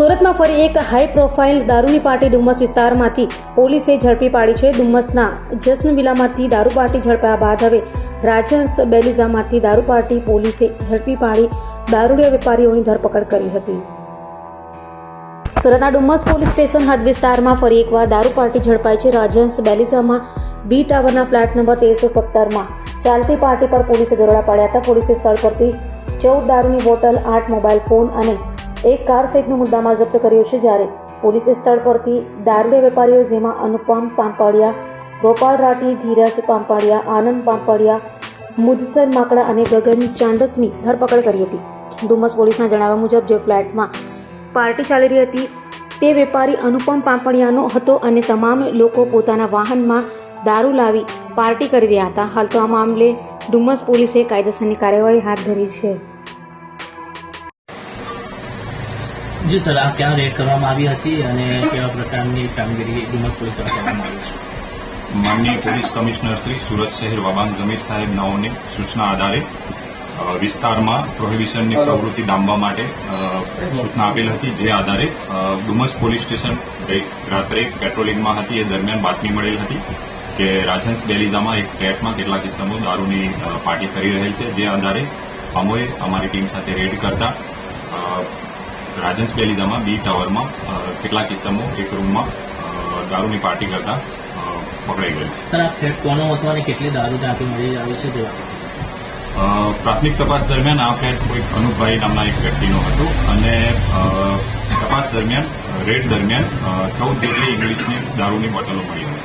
સુરતમાં ફરી એક હાઈ પ્રોફાઇલ દારૂની પાર્ટી ડુમ્મસ વિસ્તારમાંથી પોલીસે ઝડપી પાડી છે। ડુમ્મસના જશ્ન વિલામાંથી દારૂ પાર્ટી ઝડપાયા બાદ હવે રાજહંસ બેલીઝામાંથી દારૂ પાર્ટી પોલીસે ઝડપી પાડી દારૂડિયા વેપારીઓની ધરપકડ કરી હતી। સુરતના ડુમ્મસ પોલીસ સ્ટેશન હદ વિસ્તારમાં ફરી એકવાર દારૂ પાર્ટી ઝડપાઈ છે। રાજહંસ બેલીઝામાં બી ટાવરના ફ્લેટ નંબર 1370માં ચાલતી પાર્ટી પર પોલીસે દરોડા પાડ્યા હતા। પોલીસે સ્થળ પરથી 14 દારૂની બોટલ, 8 મોબાઈલ ફોન અને એક કાર સહિતનો મુદ્દામાલ જપ્ત કર્યો છે। જ્યારે પોલીસે સ્થળ પરથી દારૂડિયા વેપારીઓ જેમાં અનુપમ પાંપડિયા, ગોપાલ રાઠી, ધીરજ પાંપડિયા, આનંદ પાંપડિયા, મુદસર માકડા અને ગગન ચાંદકની ધરપકડ કરી હતી। ડુમ્મસ પોલીસના જણાવ્યા મુજબ જે ફ્લેટમાં પાર્ટી ચાલી રહી હતી તે વેપારી અનુપમ પાંપડિયાનો હતો અને તમામ લોકો પોતાના વાહનમાં દારૂ લાવી પાર્ટી કરી રહ્યા હતા। હાલ તો આ મામલે ડુમ્મસ પોલીસે કાયદેસરની કાર્યવાહી હાથ ધરી છે। जी सर, आप क्या रेड કરવામાં આવી હતી અને કેવા પ્રકારની કામગીરી ડુમ્મસ પોલીસ દ્વારા કરવામાં આવી છે? माननीय पोलीस कमिश्नर श्री सूरत शहर वाबांग जमीर साहेब नाओनी सूचना आधारे विस्तारमा प्रोहिबिशननी प्रवृत्ति डामवा माटे सूचना आपेल हती। जे आधारे डुम्मस पोलीस स्टेशन रात्रे पेट्रोलिंगमां हती। ए दरमियान बातमी मळेल हती કે રાજહંસ બેલીઝામાં એક ફ્લેટમાં કેટલાક કિસ્સાઓ દારૂની પાર્ટી કરી રહેલ છે। જે આધારે અમોએ અમારી ટીમ સાથે રેડ કરતા રાજહંસ બેલીઝામાં બી ટાવરમાં કેટલાક કિસ્સાઓ એક રૂમમાં દારૂની પાર્ટી કરતા પકડાઈ ગયેલ છે। સર, આ ફ્લેટ કોનો હતો અને કેટલી દારૂ ત્યાંથી મળી આવી છે? પ્રાથમિક તપાસ દરમિયાન આ ફ્લેટ કોઈ અનુપભાઈ નામના એક વ્યક્તિનો હતો અને તપાસ દરમિયાન રેડ દરમિયાન 14 જેટલી ઇંગ્લિશની દારૂની બોટલો મળી હતી।